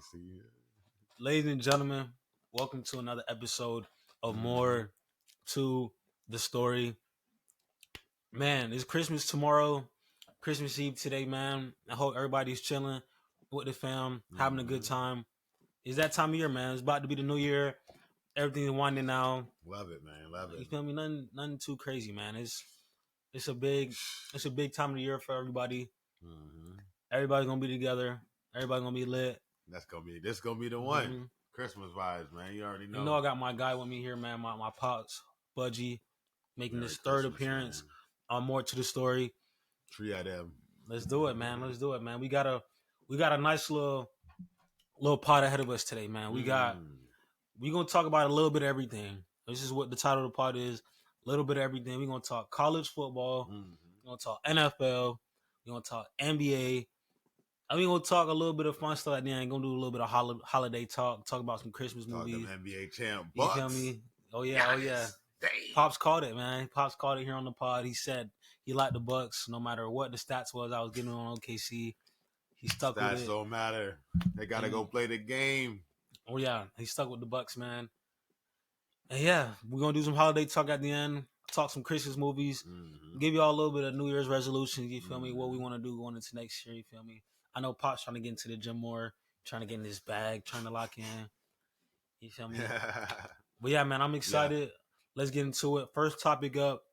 see. Ladies and gentlemen, welcome to another episode of More to the Story. Man, it's Christmas tomorrow, Christmas Eve today, man. I hope everybody's chilling with the fam, having a good time. It's that time of year, man. It's about to be the new year. Everything's winding down. Love it, man. Love You it. feel me? Nothing too crazy, man. It's a big time of the year for everybody. Everybody's gonna be together. Everybody's gonna be lit. This gonna be the one. Christmas vibes, man. You already know. You know I got my guy with me here, man. My pops, Fudgy, making Merry his third Christmas, appearance man. on More to the Story. Three of them. Let's do it, man. We got a nice little pot ahead of us today, man. We gonna talk about a little bit of everything. This is what the title of the pod is. A little bit of everything. We're gonna talk college football. We're gonna talk NFL. We're gonna talk NBA. And we're gonna talk a little bit of fun stuff at the end. Gonna do a little bit of holiday talk about some Christmas movies. NBA champ. You feel me? Oh yeah. Dang. Pops called it, man. Pops called it here on the pod. He said he liked the Bucks no matter what the stats was. I was getting on OKC. He stuck with it. Stats don't matter. They gotta go play the game. Oh yeah, he stuck with the Bucks, man. And yeah, we're gonna do some holiday talk at the end. Talk some Christmas movies. Give y'all a little bit of New Year's resolutions. You feel me? What we want to do going into next year. You feel me? I know Pop's trying to get into the gym more, trying to get in his bag, trying to lock in. You feel me? But yeah, man, I'm excited. Yeah. Let's get into it. First topic up.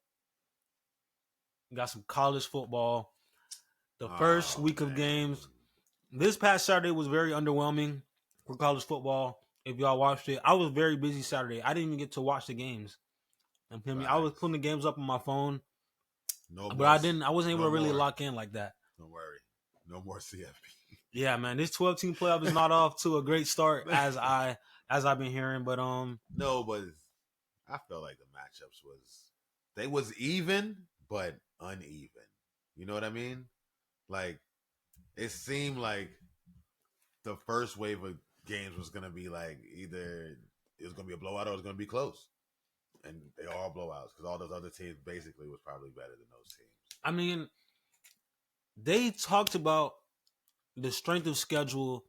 We got some college football. The first week of games. This past Saturday was very underwhelming for college football. If y'all watched it, I was very busy Saturday. I didn't even get to watch the games. You feel me? I was putting the games up on my phone. I wasn't able to really lock in like that. Don't worry. No more CFP. Yeah, man. This 12-team playoff is not off to a great start as I've been hearing, but no, but I felt like the matchups was even but uneven. You know what I mean? Like it seemed like the first wave of games was gonna be like either it was gonna be a blowout or it was gonna be close. And they are all blowouts because all those other teams basically was probably better than those teams. I mean, they talked about the strength of schedule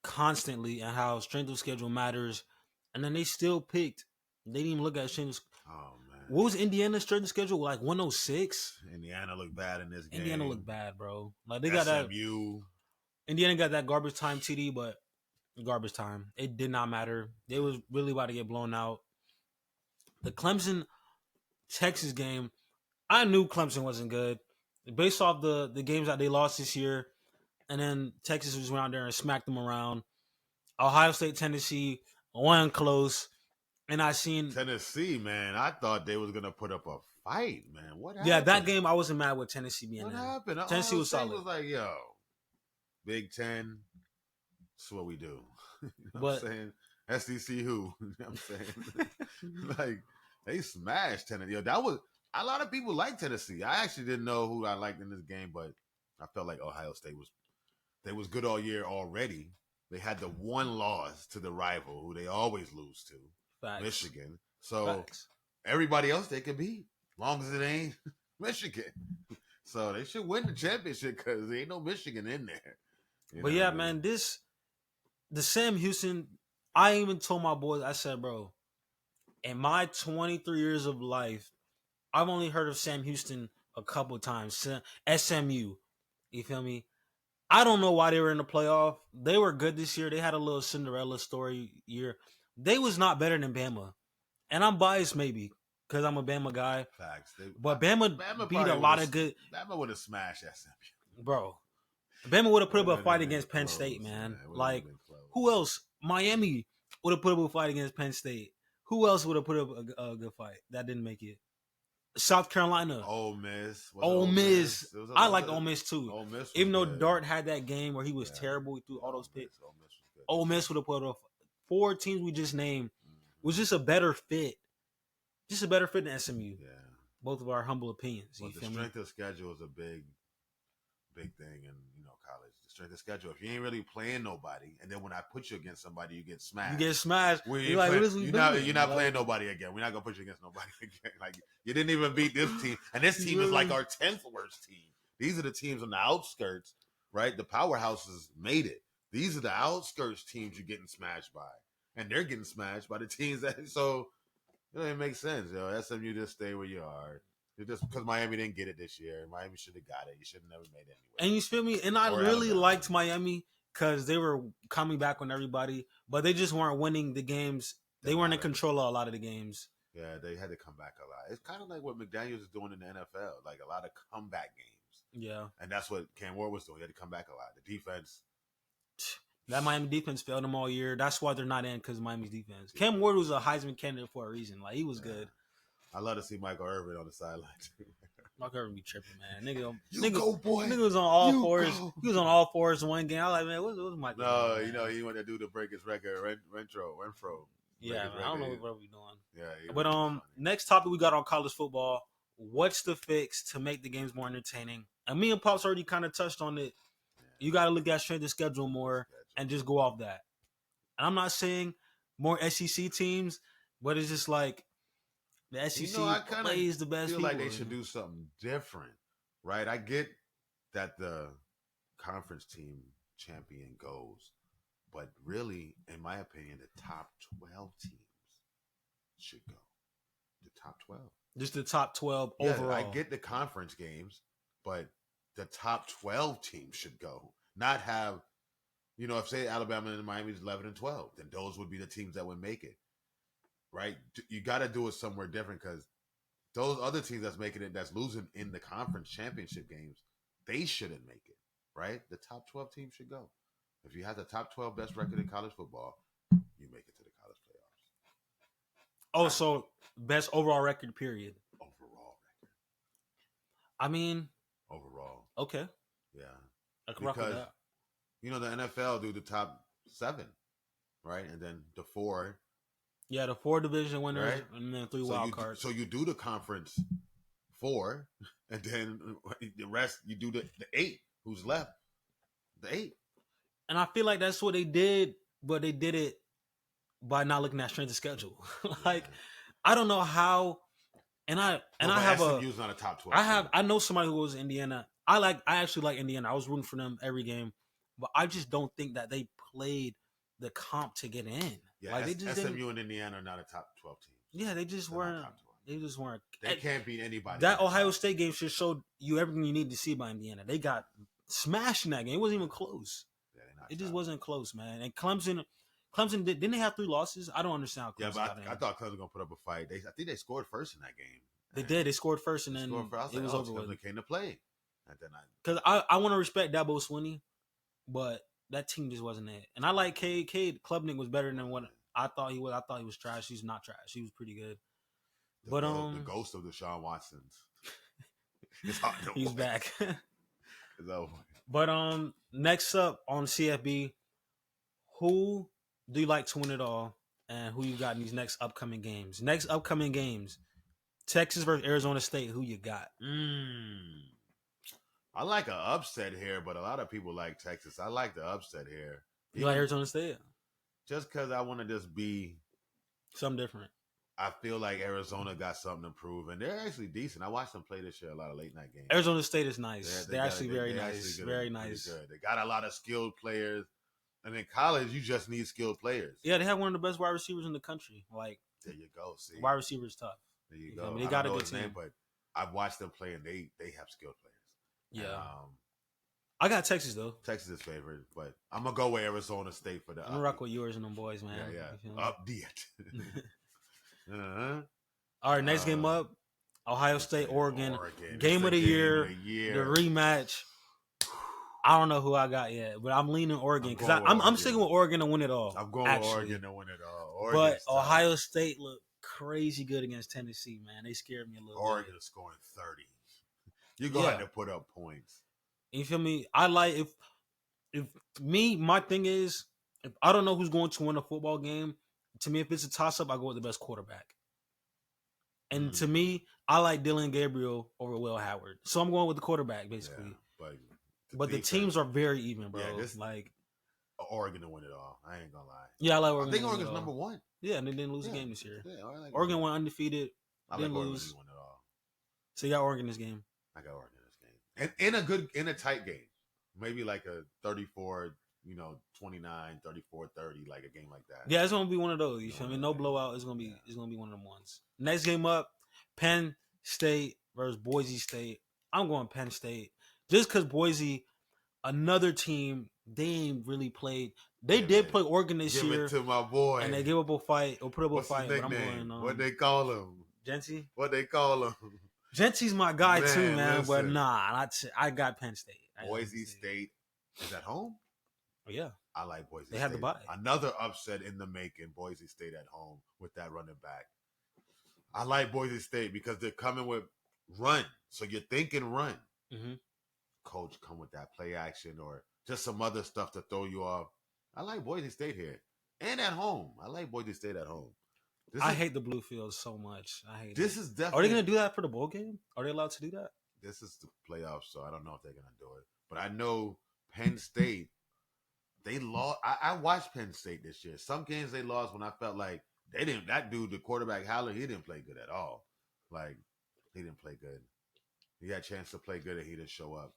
constantly and how strength of schedule matters, and then they still picked. They didn't even look at strength. Oh man, what was Indiana's strength of schedule like? 106. Indiana looked bad in this game. Indiana looked bad, bro. Like they got SMU. Indiana got that garbage time TD, but garbage time. It did not matter. They was really about to get blown out. The Clemson Texas game, I knew Clemson wasn't good based off the games that they lost this year. And then Texas was around there and smacked them around. Ohio State, Tennessee, one close. And I seen Tennessee, man. I thought they was gonna put up a fight, man. What happened? Yeah, that game I wasn't mad with Tennessee being what there. What happened? Tennessee was solid. Was like, yo, Big Ten. That's what we do. You know what I'm saying? SEC who? You know what I'm saying? Like they smashed Tennessee. Yo, that was a lot of people like Tennessee. I actually didn't know who I liked in this game, but I felt like Ohio State was good all year already. They had the one loss to the rival who they always lose to, Facts. Michigan. So everybody else they can beat, as long as it ain't Michigan. So they should win the championship because there ain't no Michigan in there. But yeah, man, the Sam Houston, I even told my boys, I said, bro, in my 23 years of life, I've only heard of Sam Houston a couple times. SMU, you feel me? I don't know why they were in the playoff. They were good this year. They had a little Cinderella story year. They was not better than Bama. And I'm biased maybe because I'm a Bama guy. Facts. But Bama beat a lot of good. Bama would have smashed SMU. Bro. Bama would have put up a fight against Penn State, man. Like, who else? Miami would have put up a fight against Penn State. Who else would have put up a good fight? That didn't make it. South Carolina. Ole Miss. Ole Miss. I like Ole Miss too. Ole Miss even though Dart had that game where he was terrible, he threw all those picks. Ole Miss would have put up 4 teams we just named. Was just a better fit. Just a better fit than SMU. Yeah. Both of our humble opinions. But the strength of schedule is a big thing in college. The strength of schedule. If you ain't really playing nobody, and then when I put you against somebody, you get smashed. You get smashed. You're not playing nobody again. We're not gonna put you against nobody again. Like you didn't even beat this team, and this team is like our 10th worst team. These are the teams on the outskirts, right? The powerhouses made it. These are the outskirts teams you're getting smashed by, and they're getting smashed by the teams that. So it makes sense, yo. SMU just stay where you are. Just because Miami didn't get it this year, Miami should have got it. You should have never made it anyway. And you feel me? And I really liked Miami because they were coming back on everybody, but they just weren't winning the games. They weren't in control of a lot of the games. Yeah, they had to come back a lot. It's kind of like what McDaniels is doing in the NFL, like a lot of comeback games. Yeah. And that's what Cam Ward was doing. He had to come back a lot. The defense. That Miami defense failed them all year. That's why they're not in, because Miami's defense. Cam Ward was a Heisman candidate for a reason. Like, he was good. I love to see Michael Irvin on the sideline. Michael Irvin be tripping, man. Nigga, go, boy. Nigga was on all fours. Go. He was on all fours in one game. I was like, man, what's Michael Irvin? No, he wanted to do the break his record, Renfro. Yeah, man, I don't know what we're doing. Yeah, but next topic we got on college football. What's the fix to make the games more entertaining? And me and Pops already kind of touched on it. Yeah. You got to look at strength of schedule more and just go off that. And I'm not saying more SEC teams, but it's just like the SEC plays the best. I feel people. Like they should do something different, right? I get that the conference team champion goes. But really, in my opinion, the top 12 teams should go. The top 12. Just the top 12 overall. I get the conference games, but the top 12 teams should go. Not have, if say Alabama and Miami is 11 and 12, then those would be the teams that would make it. Right? You got to do it somewhere different because those other teams that's making it, that's losing in the conference championship games, they shouldn't make it. Right? The top 12 teams should go. If you have the top 12 best record in college football, you make it to the college playoffs. Oh, so best overall record, period. Overall record. I mean. Overall. Okay. Yeah. I can rock with that. The NFL do the top 7, right? And then the 4. Yeah, the 4 division winners, right? And then 3 wild cards. So you do the conference 4, and then the rest, you do the 8. Who's left? The 8. And I feel like that's what they did, but they did it by not looking at strength of schedule. I don't know how. And I have SMU's not a top 12. I know somebody who goes to Indiana. I actually like Indiana. I was rooting for them every game, but I just don't think that they played the comp to get in. Yeah, they just SMU and Indiana are not a top 12 team. Yeah, they just weren't. They just weren't. They can't beat anybody. That Ohio State game should show you everything you need to see by Indiana. They got smashed in that game. It wasn't even close. It just wasn't close, man. And Clemson didn't they have 3 losses? I don't understand how Clemson got in. I thought Clemson was gonna put up a fight. I think they scored first in that game. They did. They scored first, and then it was over with. They came to play. Because I want to respect Dabo Swinney, but that team just wasn't it. And I like Cade. Klubnik was better than what I thought he was. I thought he was trash. He's not trash. He was pretty good. The ghost of Deshaun Watson's. He's back. It's over. But next up on CFB, who do you like to win it all, and who you got in these next upcoming games? Texas versus Arizona State. Who you got? I like an upset here, but a lot of people like Texas. I like the upset here. You like Arizona State? Just because I want to just be something different. I feel like Arizona got something to prove, and they're actually decent. I watched them play this year, a lot of late night games. Arizona State is nice. They're actually very nice. Very nice. Good. They got a lot of skilled players. And in college, you just need skilled players. Yeah, they have one of the best wide receivers in the country. There you go. See, wide receivers tough. There you go. They got a good team, name, but I've watched them play, and they have skilled players. Yeah. I got Texas though. Texas is favorite, but I'm gonna go with Arizona State for the. I'm gonna rock with yours and them boys, man. Yeah. Update. All right, next game up, Ohio State, Oregon. Game of the year, the rematch. I don't know who I got yet, but I'm leaning Oregon because I'm sticking with Oregon to win it all. I'm going with Oregon to win it all. But Ohio State looked crazy good against Tennessee, man. They scared me a little bit. Oregon is scoring 30. You're going to have to put up points. You feel me? I like my thing is, if I don't know who's going to win a football game, to me, if it's a toss-up, I go with the best quarterback. And to me, I like Dylan Gabriel over Will Howard. So I'm going with the quarterback, basically. Yeah, but the teams are very even, bro. Yeah, Oregon to win it all. I ain't going to lie. Yeah, I like Oregon. I think Oregon's number 1. Yeah, and they didn't lose a game this year. Yeah, I like Oregon went undefeated. Didn't lose. Win it all. So you got Oregon this game. I got Oregon this game. And in a tight game. Maybe like a 34-27 29, 34, 30, like a game like that. Yeah, it's gonna be one of those. You feel me? No blowout. It's gonna be one of them ones. Next game up, Penn State versus Boise State. I'm going Penn State just because Boise, another team, they ain't really played. They did play Oregon this year. Give it to my boy. And they give up a fight or put up What's a fight. his But nickname? I'm going. What they call him? Genty. What they call him? Genty's my guy too, man. Listen. But nah, I got Penn State. Boise State is at home. Oh, yeah, I like Boise State. They have the bye. Another upset in the making. Boise State at home with that running back. I like Boise State because they're coming with run. So you're thinking run. Mm-hmm. Coach come with that play action or just some other stuff to throw you off. I like Boise State here. And at home. I like Boise State at home. I hate the blue field so much. I hate this. It. Is definitely. Are they going to do that for the bowl game? Are they allowed to do that? This is the playoffs, so I don't know if they're going to do it. But I know Penn State, they lost. I watched Penn State this year. Some games they lost when I felt like they didn't. That dude, the quarterback, Haller, he didn't play good at all. Like, he didn't play good. He had a chance to play good and he didn't show up.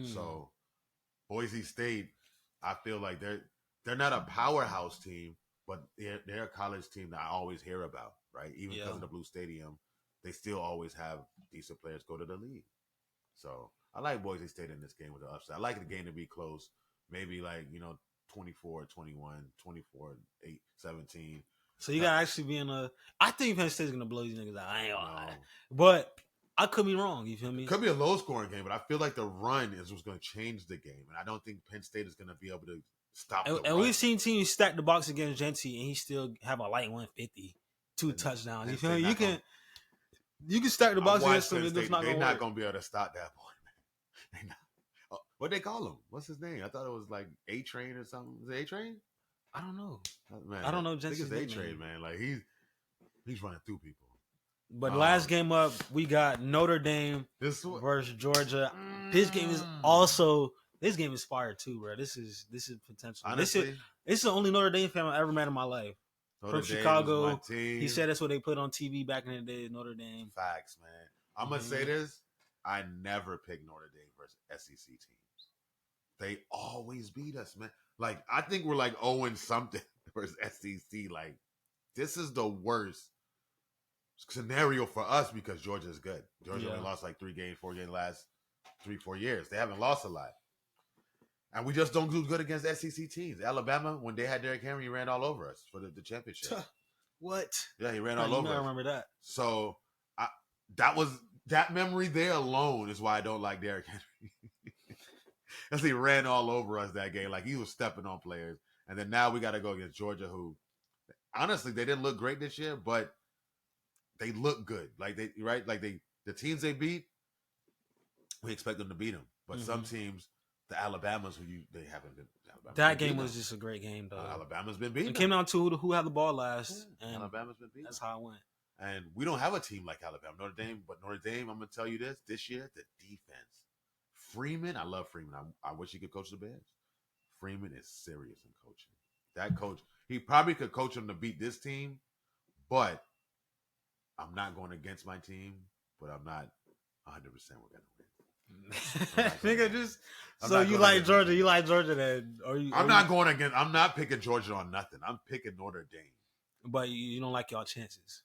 So, Boise State, I feel like they're not a powerhouse team, but they're a college team that I always hear about, right? Even because of the Blue Stadium, they still always have decent players go to the league. So I like Boise State in this game with the upset. I like the game to be close, maybe 24-21, 24-8, 17. So you gotta actually be in a. I think Penn State's gonna blow these niggas out. I ain't gonna lie, but I could be wrong. You feel me? It could be a low scoring game, but I feel like the run is what's going to change the game, and I don't think Penn State is going to be able to stop. And we've seen teams stack the box against Genty, and he still have a light 150, 2 touchdowns. You feel me? You can stack the box against him. They're not going to be able to stop that boy, man. What they call him? What's his name? I thought it was like A Train or something. Is it A Train? I don't know. Man, I don't know. I think it's A Train, man. Like he's running through people. But last game up, we got Notre Dame versus Georgia. This game is fire too, bro. This is potential. Honestly, this is the only Notre Dame fan I've ever met in my life. From Chicago, he said that's what they put on TV back in the day. Notre Dame. Facts, man. I'm gonna say this: I never pick Notre Dame versus SEC teams. They always beat us, man. Like I think we're like 0-something versus SEC. Like this is the worst scenario for us because Georgia is good. Georgia only lost like 4 games last 3-4 years. They haven't lost a lot. And we just don't do good against SEC teams. Alabama, when they had Derrick Henry, he ran all over us for the championship. What? Yeah, he ran all over us. I remember that. So that memory there alone is why I don't like Derrick Henry. Because he ran all over us that game. Like he was stepping on players. And then now we got to go against Georgia, who honestly, they didn't look great this year, but they look good. The teams they beat, we expect them to beat them. But some teams, the Alabamas, they haven't been. That game was just a great game, though. Alabama's been beaten. It came down to who had the ball last. And Alabama's been beaten. That's how it went. And we don't have a team like Alabama, Notre Dame. But Notre Dame, I'm gonna tell you this year, the defense. Freeman, I love Freeman. I wish he could coach the Bears. Freeman is serious in coaching. That coach, he probably could coach them to beat this team, but I'm not going against my team, but I'm not 100% we're going to win. Nigga, just so you like Georgia. You like Georgia then? I'm not going against. I'm not picking Georgia on nothing. I'm picking Notre Dame. But you don't like y'all chances.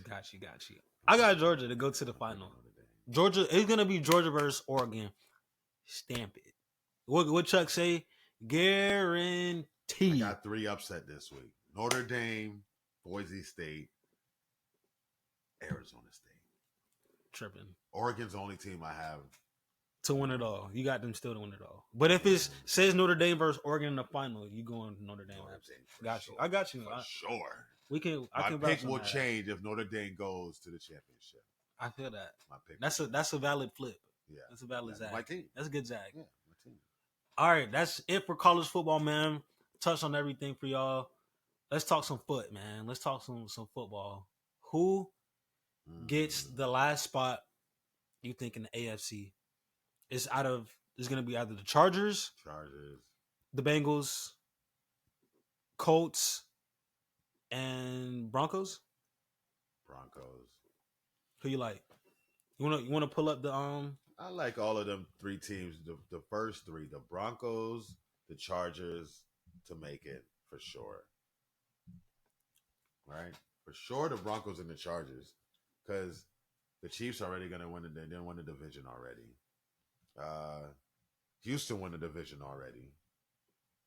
Got you. I got Georgia to go to the final. Georgia, it's going to be Georgia versus Oregon. Stamp it. What Chuck say? Guaranteed. I got 3 upset this week. Notre Dame, Boise State, Arizona State. Tripping. Oregon's the only team I have to win it all. You got them still to win it all. But if it says Notre Dame versus Oregon in the final, you going Notre Dame. Got you. I got you. For sure. My pick will change if Notre Dame goes to the championship. I feel that. My pick. That's a valid flip. Yeah. That's a valid zag. My team. That's a good zag. Yeah, my team. All right, that's it for college football, man. Touched on everything for y'all. Let's talk some man. Let's talk some football. Who gets the last spot, you think, in the AFC? It's going to be either the Chargers, the Bengals, Colts, and Broncos. Broncos. Who you like? You want to pull up the I like all of them three teams. The first three, the Broncos, the Chargers, to make it for sure. Right, for sure, the Broncos and the Chargers, because the Chiefs are already going to win. They didn't win the division already. Houston won the division already.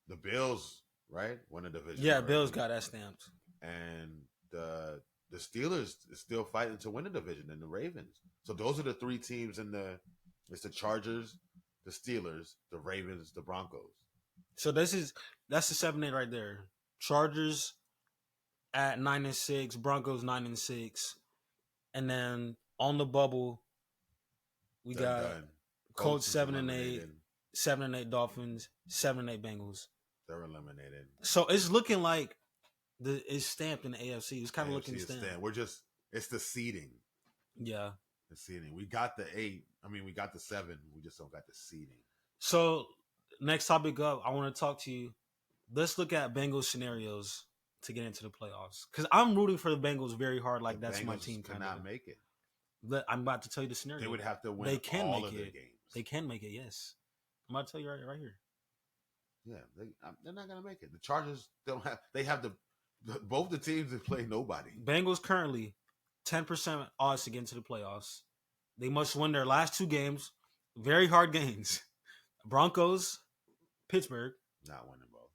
The Bills, right, won the division. Yeah, already. Bills got that stamped. And the Steelers is still fighting to win the division, and the Ravens. So those are the three teams in the. It's the Chargers, the Steelers, the Ravens, the Broncos. So that's the 7-8 right there. Chargers at 9-6, Broncos 9-6, and then on the bubble we got Colts 7-8, 7-8 Dolphins, 7-8 Bengals. They're eliminated. So it's looking like it's stamped in the AFC. It's kind of looking stamped. It's the seeding. Yeah. The seeding. We got the 8. We got the 7. We just don't got the seeding. So next topic up, I want to talk to you. Let's look at Bengals scenarios to get into the playoffs. Because I'm rooting for the Bengals very hard. Like, that's my team. Cannot make it. I'm about to tell you the scenario. They would have to win all of their games. They can make it, yes. I'm about to tell you right here. Yeah, they're not going to make it. The Chargers both the teams that play nobody. Bengals currently 10% odds to get into the playoffs. They must win their last 2 games. Very hard games. Broncos, Pittsburgh. Not winning both.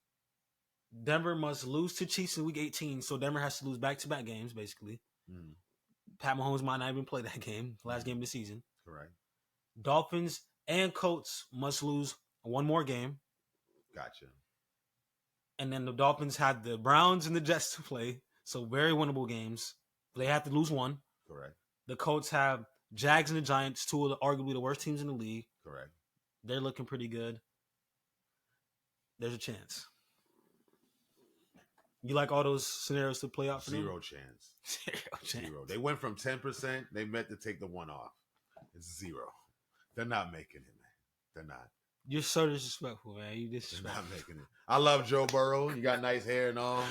Denver must lose to Chiefs in week 18. So Denver has to lose back-to-back games, basically. Mm. Pat Mahomes might not even play that game. Last game of the season. Correct. Dolphins and Colts must lose one more game. Gotcha. And then the Dolphins had the Browns and the Jets to play. So very winnable games. They have to lose one. Correct. The Colts have Jags and the Giants, two of arguably the worst teams in the league. Correct. They're looking pretty good. There's a chance. You like all those scenarios to play out for them? Zero chance. They went from 10%. They meant to take the 1 off. It's 0. They're not making it, man. They're not. You're so disrespectful, man. You disrespectful. They're not making it. I love Joe Burrow. You got nice hair and all.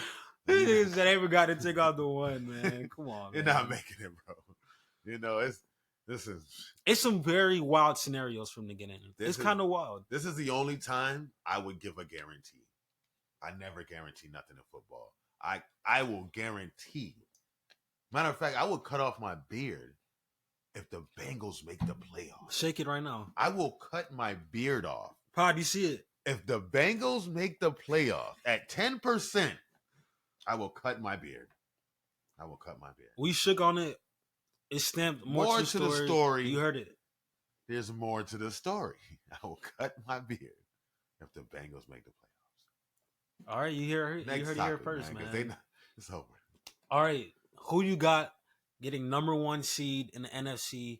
These niggas that ever got to take out the 1, man. Come on, man. You're not making it, bro. It's some very wild scenarios from the beginning. It's kind of wild. This is the only time I would give a guarantee. I never guarantee nothing in football. I will guarantee. Matter of fact, I would cut off my beard if the Bengals make the playoffs. Shake it right now. I will cut my beard off. Pod, you see it? If the Bengals make the playoffs at 10%, I will cut my beard. We shook on it. It's stamped more to the story. You heard it. There's more to the story. I will cut my beard if the Bengals make the playoffs. All right, you heard it here first, man. It's over. All right, who you got getting number 1 seed in the NFC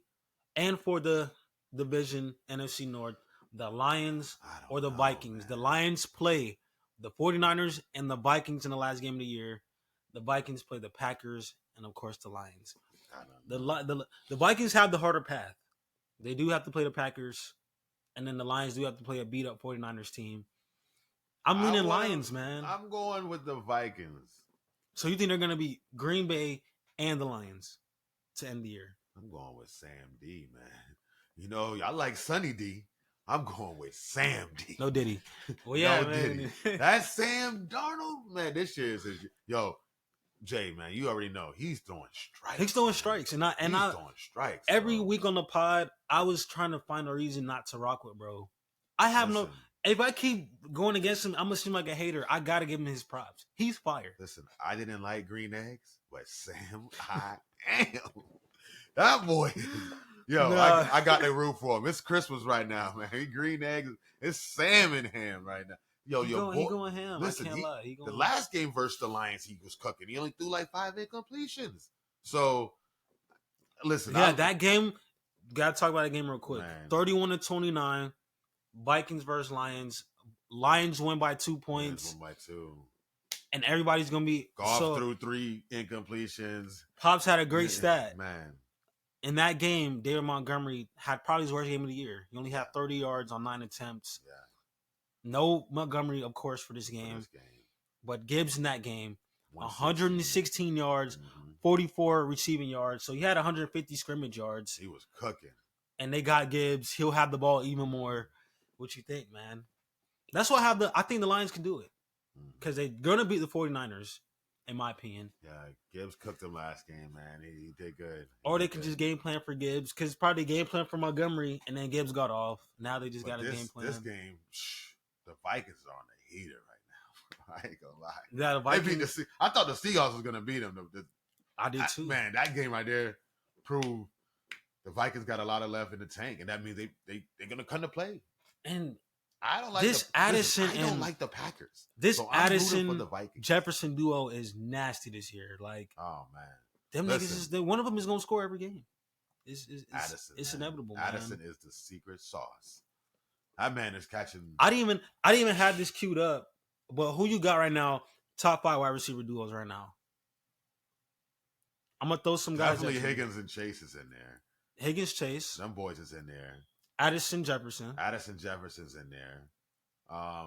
and for the division NFC North? The Lions or the Vikings? Man. The Lions play the 49ers and the Vikings in the last game of the year. The Vikings play the Packers and, of course, the Lions. The Vikings have the harder path. They do have to play the Packers, and then the Lions do have to play a beat-up 49ers team. I'm leaning Lions, man. I'm going with the Vikings. So you think they're going to beat Green Bay and the Lions to end the year? I'm going with Sam D, man. I like Sonny D. I'm going with Sam D. No Diddy. Well, yeah, man. Diddy. That's Sam Darnold, man. This year is Jay, man. You already know he's throwing strikes. He's throwing strikes, and he's throwing strikes. Every week on the pod, I was trying to find a reason not to rock with bro. I have If I keep going against him, I'm gonna seem like a hater. I gotta give him his props. He's fire. Listen, I didn't like green eggs, but Sam, I am. That boy. I got that root for him. It's Christmas right now, man. Green eggs. It's salmon ham right now. He going ham. Listen, I can't lie. The last game versus the Lions, he was cooking. He only threw like 5 incompletions. So, listen. Yeah, that game. Gotta talk about that game real quick. 31-29. Vikings versus Lions. Lions win by 2 points. Win by 2. And everybody's going to be... Goff threw 3 incompletions. Pops had a great stat. Man. In that game, David Montgomery had probably his worst game of the year. He only had 30 yards on 9 attempts. Yeah. No Montgomery, of course, for this game. But Gibbs in that game, 116 yards, 44 receiving yards. So he had 150 scrimmage yards. He was cooking. and they got Gibbs, he'll have the ball even more. What you think, man? That's why I think the Lions can do it. Because they're going to beat the 49ers, in my opinion. Yeah, Gibbs cooked him last game, man. He did good. Or they can just game plan for Gibbs, because probably game plan for Montgomery, and then Gibbs got off. Now they just got a game plan. This game, the Vikings are on the heater right now. I ain't going to lie. Yeah, the Vikings, I thought the Seahawks was going to beat them. I did too. Man, that game right there proved the Vikings got a lot of left in the tank, and that means they're going to come to play. And I don't like this Addison. I don't like the Packers. This Addison Jefferson duo is nasty this year. Like, oh man, them niggas one of them is gonna score every game. It's Addison. It's inevitable. Addison man. is the secret sauce. That man is catching. I didn't even have this queued up. But who you got right now? Top 5 wide receiver duos right now. I'm gonna throw some guys. Definitely Higgins and Chase is in there. Higgins, Chase. Them boys is in there. Addison Jefferson's in there.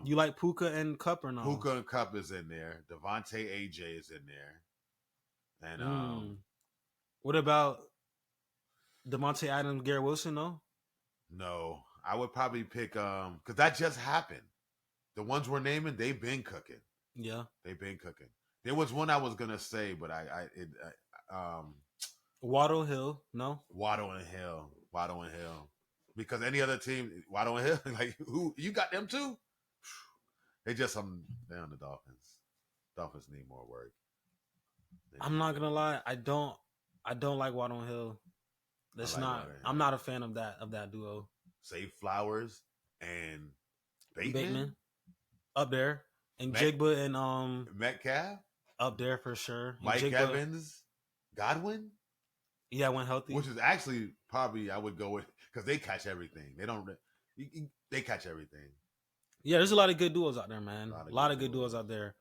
You like Puka and Cup or no? Puka and Cup is in there. Devontae AJ is in there. And what about Devontae Adams, Garrett Wilson? No, I would probably pick because that just happened. The ones we're naming, they've been cooking. Yeah, they've been cooking. There was one I was gonna say, but Waddle Hill, no. Waddle and Hill. Because any other team, Waddle and Hill, like who you got them too? They just they're on the Dolphins. Dolphins need more work. I'm not gonna lie, I don't like Waddle and Hill. I'm not a fan of that duo. Save Flowers and Bateman up there, and Jigba and Metcalf up there for sure. Mike Evans, Godwin. Yeah, when healthy. Which is actually probably I would go with because they catch everything. They catch everything. Yeah, there's a lot of good duos out there, man. A lot of good duos out there.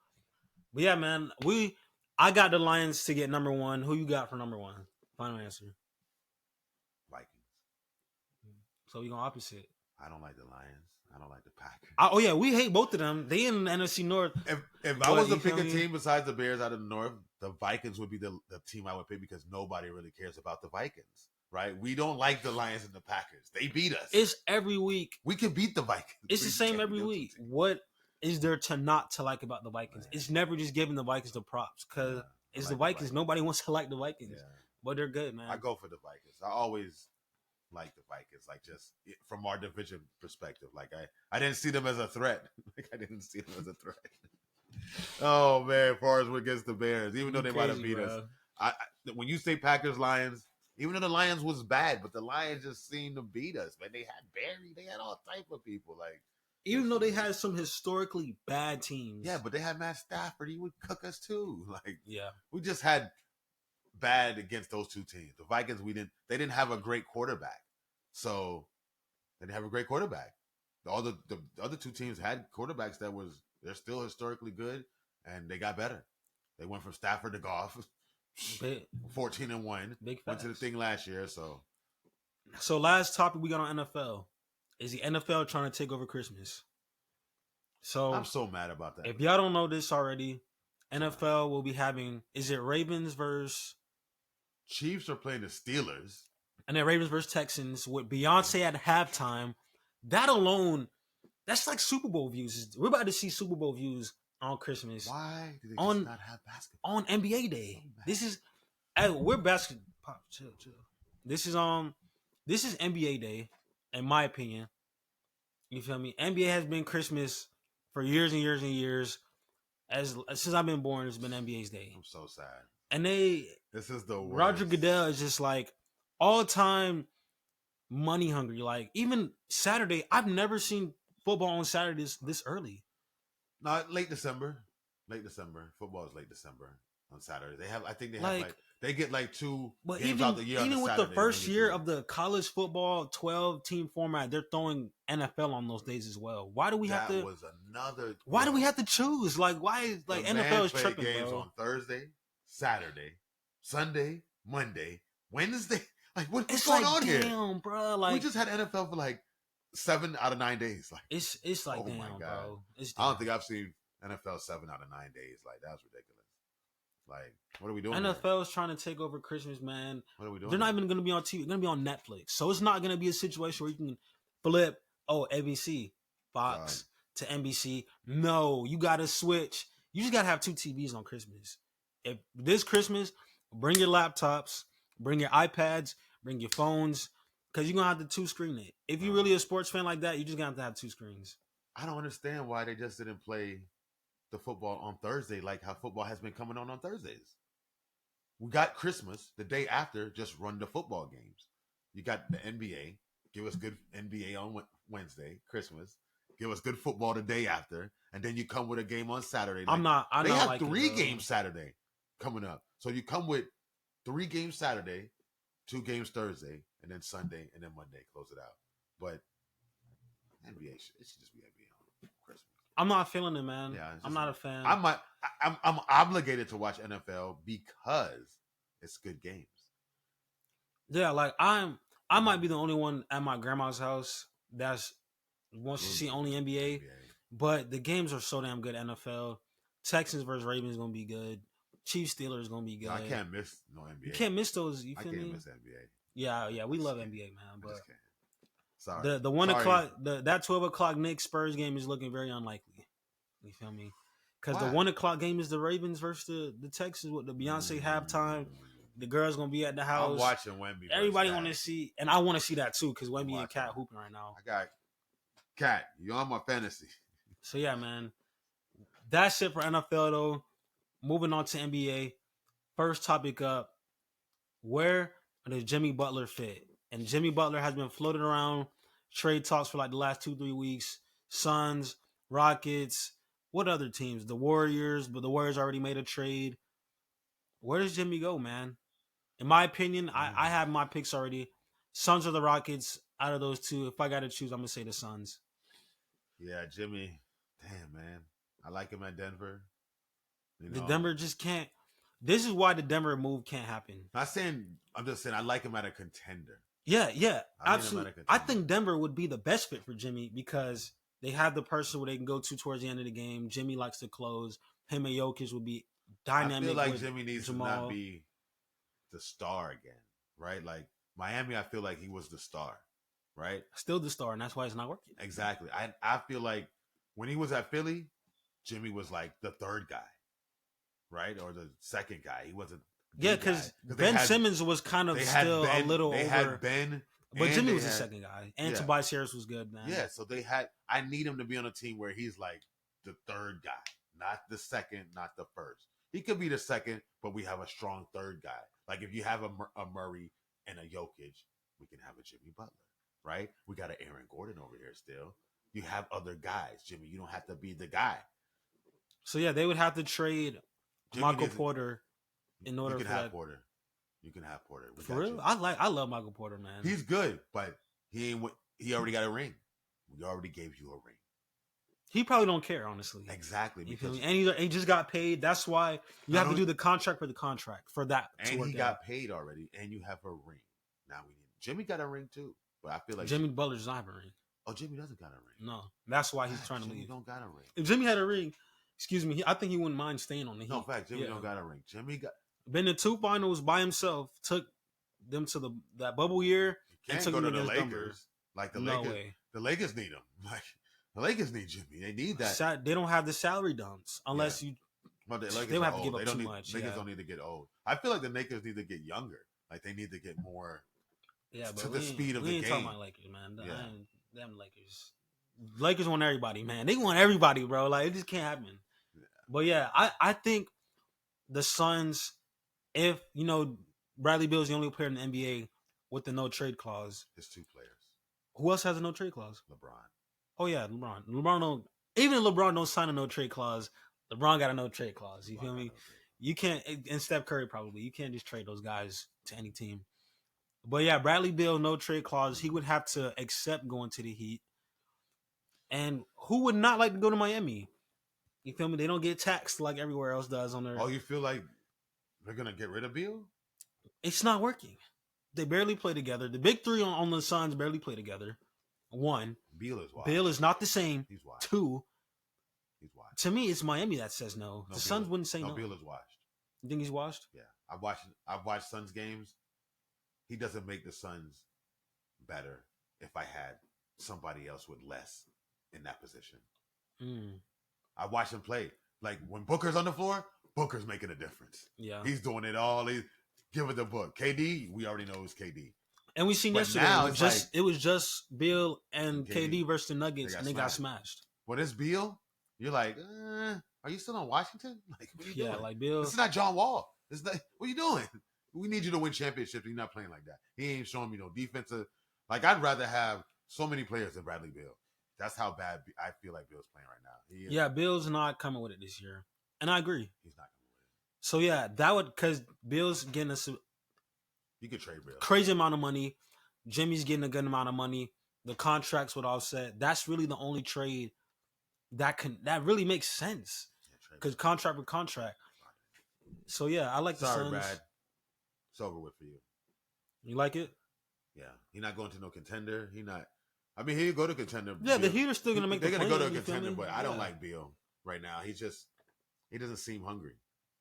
But yeah, man, I got the Lions to get number 1. Who you got for number 1? Final answer. Vikings. So we going opposite. I don't like the Lions. I don't like the Packers. Oh yeah, we hate both of them. They in the NFC North. If I was to pick a team besides the Bears out of the North, the Vikings would be the team I would pick because nobody really cares about the Vikings, right? We don't like the Lions and the Packers. They beat us. It's every week. We can beat the Vikings. It's the same every week. What is there to not to like about the Vikings? It's never just giving the Vikings the props because it's the Vikings. Nobody wants to like the Vikings, but they're good, man. I go for the Vikings. I always like the Vikings, like just from our division perspective. Like I didn't see them as a threat. Oh man, as far as against the Bears, even though they might have beat us, when you say Packers Lions, even though the Lions was bad, but the Lions just seemed to beat us. Man, they had Barry, they had all type of people. Like even though they had some historically bad teams, but they had Matt Stafford. He would cook us too. Like we just had bad against those two teams. The Vikings, they didn't have a great quarterback. So they didn't have a great quarterback. All the other two teams had quarterbacks they're still historically good, and they got better. They went from Stafford to Goff, 14-1. Went to the thing last year. So last topic we got on NFL is the NFL trying to take over Christmas. So I'm so mad about that. If y'all don't know this already, NFL will be having Ravens versus Chiefs are playing the Steelers. And then Ravens versus Texans with Beyonce at halftime. That alone, that's like Super Bowl views. We're about to see Super Bowl views on Christmas. Why do they just not have basketball? On NBA Day. This is we're basketball. Pop, chill. This is NBA Day, in my opinion. You feel me? NBA has been Christmas for years and years and years. Since I've been born, it's been NBA's Day. I'm so sad. And this is the worst. Roger Goodell is just like all-time money hungry. Like even Saturday, I've never seen football on Saturdays this early. No, late December. Football is late December on Saturday. They get like 2 games out the year. Even with Saturday, the first year of the college football 12-team format, they're throwing NFL on those days as well. Why do we have to? That was another. Why do we have to choose? Like why is NFL is tripping, games bro? On Thursday, Saturday, Sunday, Monday, Wednesday. Like what's going on here? Damn, bro. Like we just had NFL for like 7 out of 9 days. Like it's like oh damn, bro. I don't think I've seen NFL 7 out of 9 days. Like that's ridiculous. Like, what are we doing? NFL is trying to take over Christmas, man. What are we doing? They're not even going to be on TV. They're going to be on Netflix. So it's not going to be a situation where you can flip, ABC, Fox to NBC. No, you got to switch. You just got to have 2 TVs on Christmas. If this Christmas, bring your laptops, bring your iPads, bring your phones, because you're going to have to 2 screen it. If you're really a sports fan like that, you're just going to have 2 screens. I don't understand why they just didn't play the football on Thursday like how football has been coming on Thursdays. We got Christmas the day after. Just run the football games. You got the NBA. Give us good NBA on Wednesday, Christmas. Give us good football the day after, and then you come with a game on Saturday. Like, they have like 3 games Saturday coming up, so you come with 3 games Saturday, 2 games Thursday, and then Sunday, and then Monday close it out. But NBA, it should just be NBA on Christmas. I'm not feeling it, man. Yeah, I'm not a fan. I'm obligated to watch NFL because it's good games. Yeah, like I might be the only one at my grandma's house that's wants to see only NBA. But the games are so damn good. NFL, Texans versus Ravens is gonna be good. Chiefs Steelers is gonna be good. I can't miss no NBA. You can't miss those. You feel me? I can't miss NBA. Yeah, we love NBA, man. But sorry, the 1 o'clock, that 12 o'clock Knicks Spurs game is looking very unlikely. You feel me? Because the 1 o'clock game is the Ravens versus the Texans with the Beyonce halftime. The girl's gonna be at the house. I'm watching Wemby. Everybody want to see, and I want to see that too because Wemby and Cat hooping right now. I got Cat. You're on my fantasy. So yeah, man. That's it for NFL though. Moving on to NBA. First topic up. Where does Jimmy Butler fit? And Jimmy Butler has been floated around trade talks for like the last 2-3 weeks. Suns, Rockets, what other teams? The Warriors, but the Warriors already made a trade. Where does Jimmy go, man? In my opinion, I have my picks already. Suns or the Rockets. Out of those 2, if I got to choose, I'm going to say the Suns. Yeah, Jimmy. Damn, man. I like him at Denver. The Denver just can't. This is why the Denver move can't happen. I'm just saying I like him at a contender. Yeah, absolutely. I think Denver would be the best fit for Jimmy because they have the person where they can go to towards the end of the game. Jimmy likes to close. Him and Jokic would be dynamic. I feel like Jimmy needs to not be the star again, right? Like Miami, I feel like he was the star, right? Still the star, and that's why it's not working. Exactly. I feel like when he was at Philly, Jimmy was like the 3rd guy, right? Or the 2nd guy. He wasn't. Yeah, because Ben Simmons was kind of still a little over. They had Ben. But Jimmy was the 2nd guy. And Tobias Harris was good, man. Yeah, so I need him to be on a team where he's like the 3rd guy. Not the 2nd, not the 1st. He could be the 2nd, but we have a strong 3rd guy. Like if you have a Murray and a Jokic, we can have a Jimmy Butler, right? We got an Aaron Gordon over here still. You have other guys, Jimmy. You don't have to be the guy. So yeah, they would have to trade Michael Porter in order for that. Porter. You can have Porter. For real? I love Michael Porter, man. He's good, but he already got a ring. We already gave you a ring. He probably don't care, honestly. Exactly. You feel me? And he just got paid. That's why you have to do the contract for the contract for that. And he got paid already, and you have a ring. Now we need Jimmy got a ring too, but I feel like Jimmy Butler does not have a ring. Oh, Jimmy doesn't got a ring. No, that's why he's trying to leave. Jimmy don't got a ring. If Jimmy had a ring, excuse me, I think he wouldn't mind staying on the Heat. No, fact, Jimmy don't got a ring. Jimmy got been to 2 finals by himself. Took them to that bubble year. He can't go to the Lakers. Like the Lakers. Way. The Lakers need him. Like the Lakers need Jimmy. They need that. They don't have the salary dumps unless you. Well, the Lakers they don't have to old. give up too much. Lakers don't need to get old. I feel like the Lakers need to get younger. Like they need to get more. Yeah, but to the speed of the game. We ain't talking about Lakers, man. Them Lakers. Lakers want everybody, man. They want everybody, bro. Like it just can't happen. Yeah. But yeah, I think the Suns, if Bradley Beal's the only player in the NBA with the no trade clause. There's 2 players. Who else has a no trade clause? LeBron. Oh yeah, LeBron. LeBron don't. Even if LeBron don't sign a no trade clause, LeBron got a no trade clause. You feel me? You can't. And Steph Curry probably. You can't just trade those guys to any team. But yeah, Bradley Beal no trade clause. He would have to accept going to the Heat. And who would not like to go to Miami? You feel me? They don't get taxed like everywhere else does on their. Oh, you feel like they're gonna get rid of Beal? It's not working. They barely play together. The big 3 on the Suns barely play together. 1, Beal is washed. Beal is not the same. He's washed. 2, he's washed. To me, it's Miami that says no. The Suns wouldn't say no. Beal is washed. You think he's washed? Yeah, I've watched Suns games. He doesn't make the Suns better if I had somebody else with less in that position. I watch him play. Like when Booker's on the floor, Booker's making a difference. Yeah, he's doing it all. He's giving the book. KD, we already know it's KD. And we seen yesterday. It was just Bill and KD versus the Nuggets, and they got smashed. When it's Bill, you're like, are you still in Washington? Like, what are you doing? Like Bill. This is not John Wall. It's not, what are you doing? We need you to win championships. You're not playing like that. He ain't showing me no defensive. Like, I'd rather have so many players than Bradley Beal. That's how bad I feel like Bill's playing right now. Bill's not coming with it this year. And I agree. He's not coming with it. So, yeah, that would, because Bill's getting us you could trade Bill. Crazy amount of money. Jimmy's getting a good amount of money. The contracts would offset. That's really the only trade that really makes sense. Because contract with contract. So, yeah, I like the Suns. Sorry, Brad. It's over with for you. You like it? Yeah. He's not going to no contender. He'll go to contender. Yeah, the Heat are still going to make the They're play. They're going to go to a contender, but I don't like Beal right now. He doesn't seem hungry.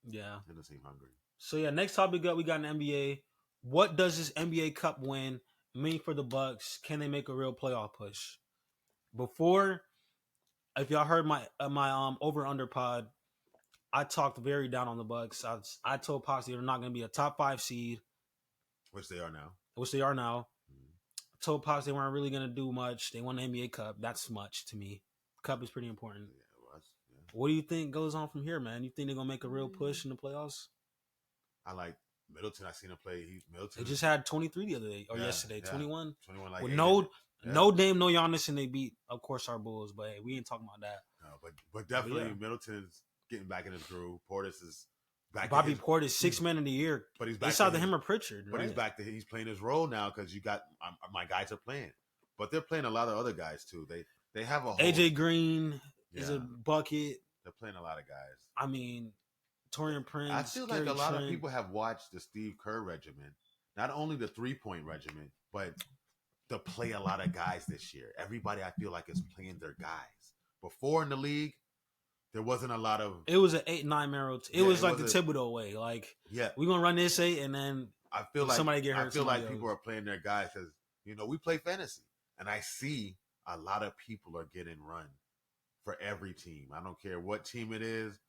Yeah. He doesn't seem hungry. So, yeah, next topic we got an NBA. What does this NBA Cup win mean for the Bucks? Can they make a real playoff push? Before, if y'all heard my over-under pod, I talked very down on the Bucks. I told Posse they're not going to be a top 5 seed. Which they are now. Mm-hmm. Told Pops they weren't really going to do much. They won the NBA Cup. That's much to me. Cup is pretty important. Yeah, it was. Yeah. What do you think goes on from here, man? You think they're going to make a real push in the playoffs? I like Middleton. I seen him play. Middleton. They just had 23 the other day or yesterday. 21. 21 like with no Dame, no Giannis, and they beat, of course, our Bulls. But hey, we ain't talking about that. No, but definitely Middleton's getting back in his groove. Portis is back. Bobby Portis, 6th man of the year. But he's back. It's either him or Pritchard. But he's back to he's playing his role now because you got my guys are playing. But they're playing a lot of other guys too. They have a whole, AJ Green is a bucket. They're playing a lot of guys. I mean, Torian Prince. I feel like a lot of people have watched the Steve Kerr regimen, not only the 3-point regimen, but to play a lot of guys this year. Everybody I feel like is playing their guys. Before in the league, there wasn't a lot of. It was an 8-9 marrow. It was like the Thibodeau way. Like, we're gonna run this 8, and then I feel like somebody get hurt. I feel like people are playing their guys because we play fantasy, and I see a lot of people are getting run for every team. I don't care what team it is.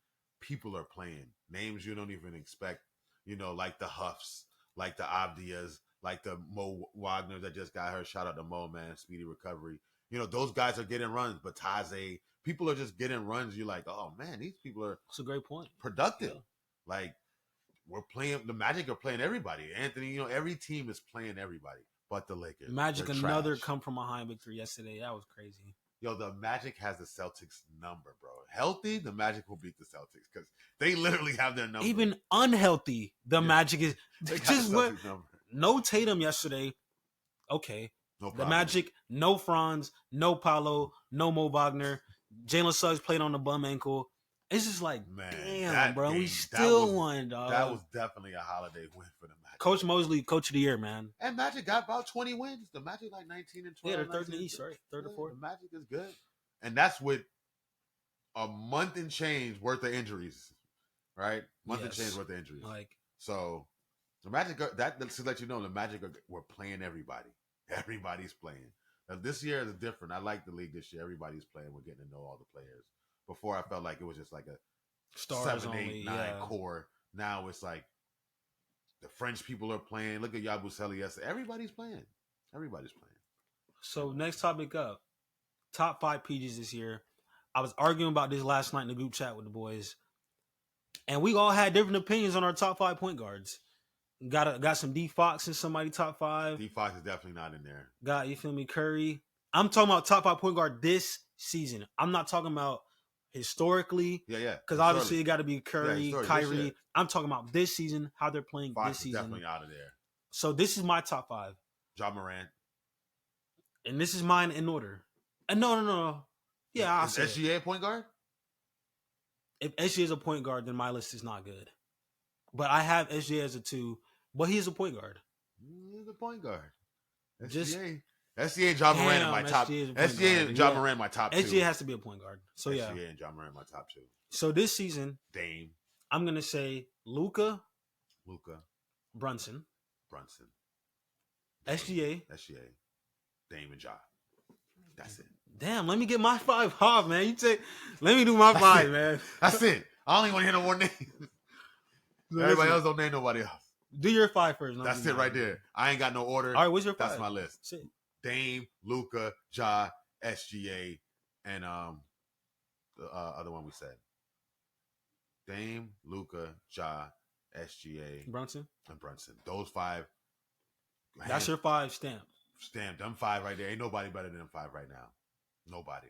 People are playing names you don't even expect. Like the Huffs, like the Abdias, like the Mo Wagner that just got hurt. Shout out to Mo, man. Speedy recovery. Those guys are getting runs. Bataze. People are just getting runs. You're like, oh, man, these people are... That's a great point. Productive. Yeah. Like, we're playing... The Magic are playing everybody. Anthony, every team is playing everybody but the Lakers. Magic, another come-from-behind victory yesterday. That was crazy. Yo, the Magic has the Celtics number, bro. Healthy, the Magic will beat the Celtics because they literally have their number. Even unhealthy, the Magic is... Just what? No Tatum yesterday. Okay. No problem. The Magic, no Franz, no Paolo, no Mo Wagner. Jalen Suggs played on the bum ankle. It's just like, damn, bro. We still won, dog. That was definitely a holiday win for the Magic. Coach Mosley, coach of the year, man. And Magic got about 20 wins. The Magic like 19 and 12. Yeah, they're third in the East, right? Third or fourth. The Magic is good. And that's with a month and change worth of injuries, right? Month and change worth of injuries. So the Magic, that to let you know, the Magic we're playing everybody. Everybody's playing. Now, this year is different. I like the league this year. Everybody's playing. We're getting to know all the players. Before, I felt like it was just like a stars 7, 8, 9 core. Now it's like the French people are playing. Look at Yabusele yesterday. Everybody's playing. Everybody's playing. So next topic up. Top 5 PGs this year. I was arguing about this last night in the group chat with the boys. And we all had different opinions on our top 5 point guards. Got some D Fox in somebody top 5. D Fox is definitely not in there. Got, you feel me, Curry. I'm talking about top 5 point guard this season. I'm not talking about historically. Yeah. Because obviously it got to be Curry, Kyrie. I'm talking about this season, how they're playing Fox this season. Is definitely out of there. So this is my top 5. Ja Morant. And this is mine in order. And no. Yeah, I'll say SGA a point guard? If SGA is a point guard, then my list is not good. But I have SGA as a 2. But he is a point guard. He's a point guard. SGA and Ja Morant in my top. SGA and Ja Morant in my top 2. SGA has to be a point guard. So SGA and Ja Morant in my top 2. So this season, Dame. I'm gonna say Luka, Brunson, SGA, Dame and Ja. That's it. Damn, let me get my 5 off, man. Let me do my 5, man. That's it. I don't even want to hear no more names. Everybody else don't name nobody else. Do your 5 first. That's it right there. I ain't got no order. All right, what's your 5? That's my list. Shit. Dame, Luka, Ja, SGA, and the other one we said. Dame, Luka, Ja, SGA, Brunson. Those 5. That's your 5 stamp. Stamp. Them 5 right there. Ain't nobody better than them 5 right now. Nobody.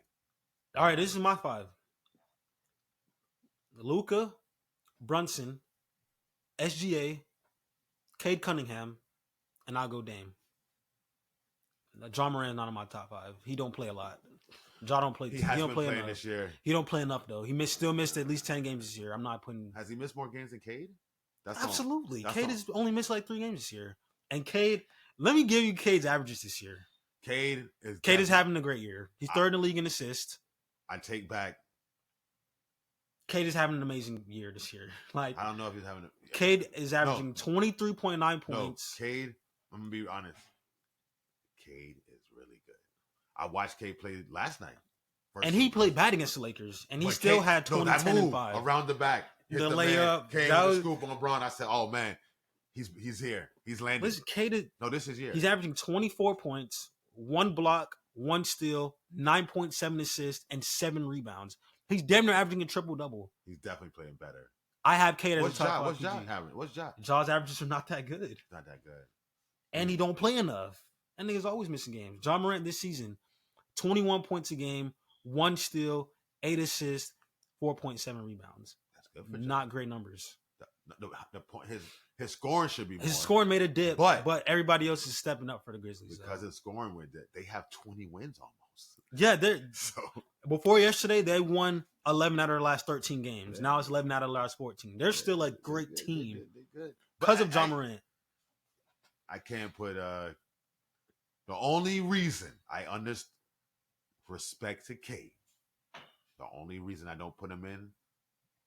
All right, this is my 5. Luka, Brunson, SGA, Cade Cunningham, and I'll go Dame. John Moran not in my top 5. He don't play a lot. Ja don't play. He don't play enough this year. He don't play enough though. He still missed at least 10 games this year. I'm not putting. Has he missed more games than Cade? Absolutely. Cade has only missed like 3 games this year. And Cade, let me give you Cade's averages this year. Cade is having a great year. He's third in the league in assists. I take back. Cade is having an amazing year this year. Like I don't know if he's having. Cade is averaging 23.9 points. No, Cade. I'm gonna be honest. Cade is really good. I watched Cade play last night. And he played bad against the Lakers. And he still had 20, 10, and 5. Around the back. Hit the layup. Cade with the scoop on LeBron. I said, oh, man. He's here. He's landing. Listen, Cade this is here. He's averaging 24 points, 1 block, 1 steal, 9.7 assists, and 7 rebounds. He's damn near averaging a triple-double. He's definitely playing better. I have Cade as a top 5. What's Ja having? What's Ja? Ja's averages are not that good. Not that good. And he don't play enough. That nigga's always missing games. John Morant this season, 21 points a game, 1 steal, 8 assists, 4.7 rebounds. That's good for Not great numbers. The point, his scoring should be more. His scoring made a dip, but everybody else is stepping up for the Grizzlies. Because his scoring went dip. They have 20 wins almost. Yeah, before yesterday, they won 11 out of their last 13 games. Now it's 11 out of the last 14. They're still a great team because of John Morant. I can't put the only reason I understand respect to Cade. The only reason I don't put him in,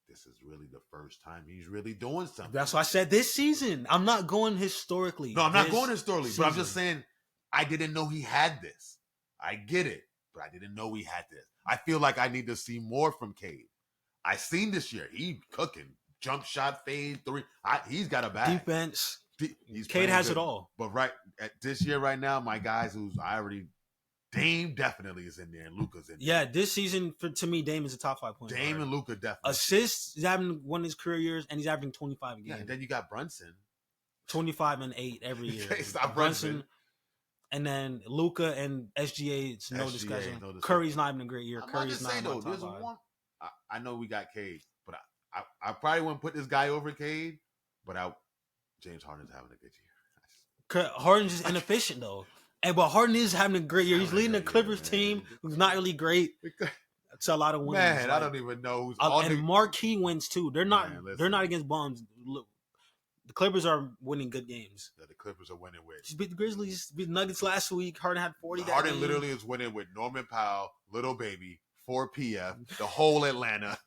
this is really the first time he's really doing something. That's why I said this season. I'm not going historically. No, I'm not going historically, but I'm just saying I didn't know he had this. I get it, but I didn't know he had this. I feel like I need to see more from Cade. I seen this year. He cooking. Jump shot, fade, 3. He's got a bag. Defense. Cade has it all. But at this year right now, my guys Dame definitely is in there and Luka's in there. Yeah, this season, to me, Dame is a top 5 point guard. Dame and Luka definitely. Assists, he's having one of his career years, and he's averaging 25 a game. Yeah, and then you got Brunson. 25 and 8 every year. Stop Brunson. And then Luka and SGA, it's no discussion. Curry's not even a great year. Curry's not in my top 5. I know we got Cade, but I probably wouldn't put this guy over Cade, but James Harden's having a good year. Harden's just inefficient, though. But Harden is having a great year. He's leading the Clippers team, who's not really great. It's a lot of wins. Man, I don't even know who's and marquee wins too. They're not against bums. Look, the Clippers are winning good games. Yeah, the Clippers are winning with. Just beat the Grizzlies, beat the Nuggets last week. Harden had 40. Harden literally is winning with Norman Powell, Little Baby, 4PF, the whole Atlanta.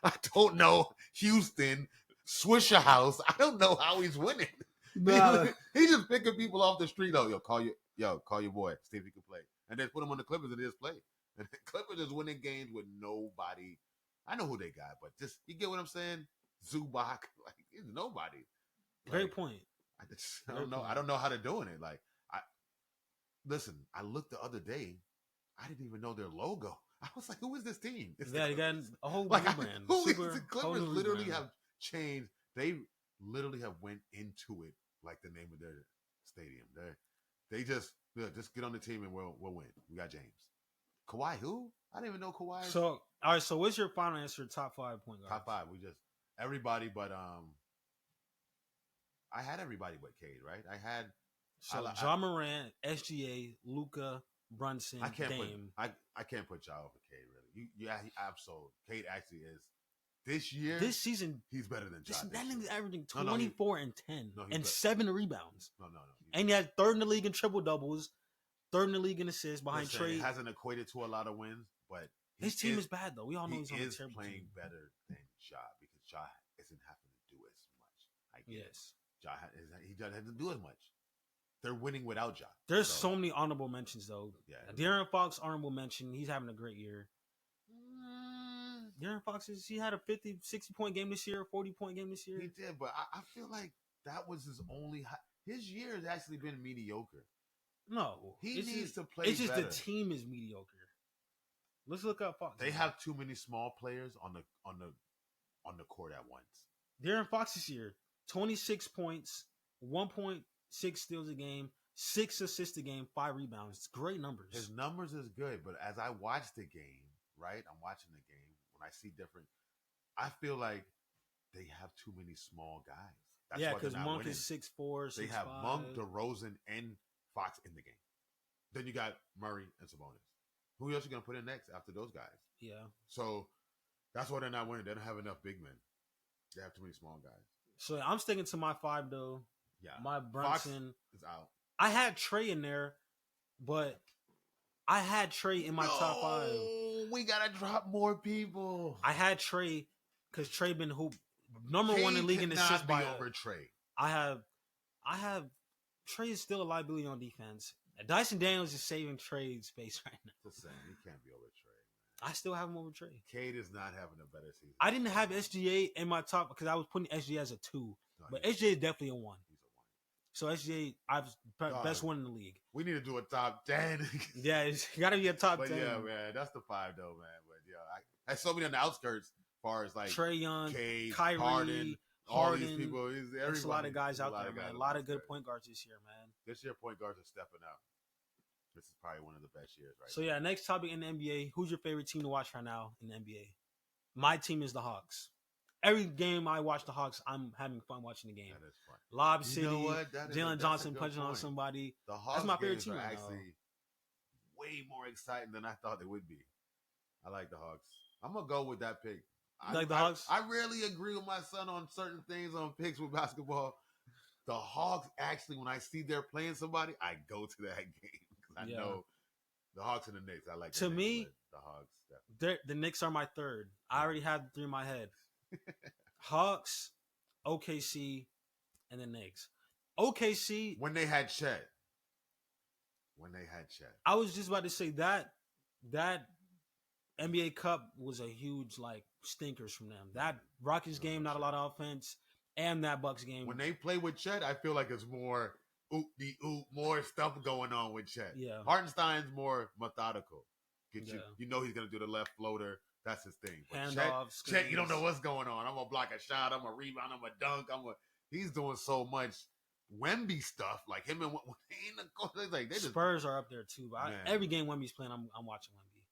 I don't know, Houston, Swisher House. I don't know how he's winning. Nah. He's just picking people off the street. Oh, call your boy. See if he can play. And then put him on the Clippers and just play. And the Clippers is winning games with nobody. I know who they got, but just, you get what I'm saying? Zubac. Like, it's nobody. Great point. I don't know. I don't know how they're doing it. Like, listen, I looked the other day. I didn't even know their logo. I was like, who is this team? Yeah, you got a whole brand. The Clippers literally have changed. They literally have went into it like the name of their stadium. They just get on the team and we'll win. We got James. Kawhi, who? I didn't even know Kawhi. So, all right. So, what's your final answer? Top 5 point guards. Top 5. We just everybody, but I had everybody but Cade, right? I had John Morant, SGA, Luka, Brunson, Dame. I can't put y'all over Cade really. Yeah, absolutely. Cade actually is. This season, he's better than Ja. That nigga's averaging 24 and 10 and 7 rebounds. No. And he had 3rd in the league in triple doubles, 3rd in the league in assists behind Trey. It hasn't equated to a lot of wins, but his team is bad though. We all know he's on a terrible playing team. better than Ja because Ja is isn't having to do as much. I get it. He doesn't do as much. They're winning without Ja. There's so many honorable mentions though. Yeah, De'Aaron Fox, honorable mention. He's having a great year. De'Aaron Fox he had a 50, 60-point game this year, 40-point game this year. He did, but I feel like that was his only. His year has actually been mediocre. No, he needs to play. It's just better. the team is mediocre. Let's look up Fox. They have too many small players on the court at once. De'Aaron Fox this year, 26 points, 1.6 steals a game, 6 assists a game, 5 rebounds. It's great numbers. His numbers is good, but as I watch the game, right? I'm watching the game. When I see different, I feel like they have too many small guys. That's why because Monk is 6'4", 6'5". They have Monk, DeRozan, and Fox in the game. Then you got Murray and Sabonis. Who else are you going to put in next after those guys? Yeah. So that's why they're not winning. They don't have enough big men. They have too many small guys. So I'm sticking to my 5 though. Yeah. My Brunson is out. I had Trey in there, but I had Trey in my top 5. We gotta drop more people. I had Trey because Trey been number 1 in the league in assists by over Trey. I have Trey is still a liability on defense. Dyson Daniels is saving Trey's space right now. Just saying, he can't be over Trey. Man. I still have him over Trey. Cade is not having a better season. I didn't have SGA in my top because I was putting SGA as a 2, but SGA is definitely a 1. He's a 1. So SGA, best one in the league. We need to do a top 10. Yeah, it's got to be a top 10. But yeah, man, that's the 5 though, man. But yeah, I saw me on the outskirts as far as like Trey Young, Cade, Kyrie, all these people. There's a lot of guys out there, man. A lot of good point guards this year, man. This year, point guards are stepping up. This is probably one of the best years right So now. yeah, next topic in the NBA. Who's your favorite team to watch right now in the NBA? My team is the Hawks. Every game I watch the Hawks, I'm having fun watching the game. That is fun. Lob City, That's Jalen Johnson punching on somebody. The Hawks that's my favorite team are right actually now. way more exciting than I thought they would be. I like the Hawks. I'm gonna go with that pick. Like the Hawks? I rarely agree with my son on certain things on picks with basketball. The Hawks actually, when I see they're playing somebody, I go to that game because I know the Hawks and the Knicks. I like. To me, the Hawks. The Knicks are my 3rd. I already have the 3 in my head. Hawks, OKC, and the Knicks. OKC. When they had Chet. I was just about to say that NBA Cup was a huge stinkers from them. That Rockets game, not a lot of offense, and that Bucks game. When they play with Chet, I feel like it's more more stuff going on with Chet. Yeah. Hartenstein's more methodical. You know he's gonna do the left floater. That's his thing. Handoffs. Chet, you don't know what's going on. I'm gonna block a shot. I'm gonna rebound. I'm gonna dunk. He's doing so much Wemby stuff, like him and they Spurs are up there too. But every game Wemby's playing, I'm watching Wemby.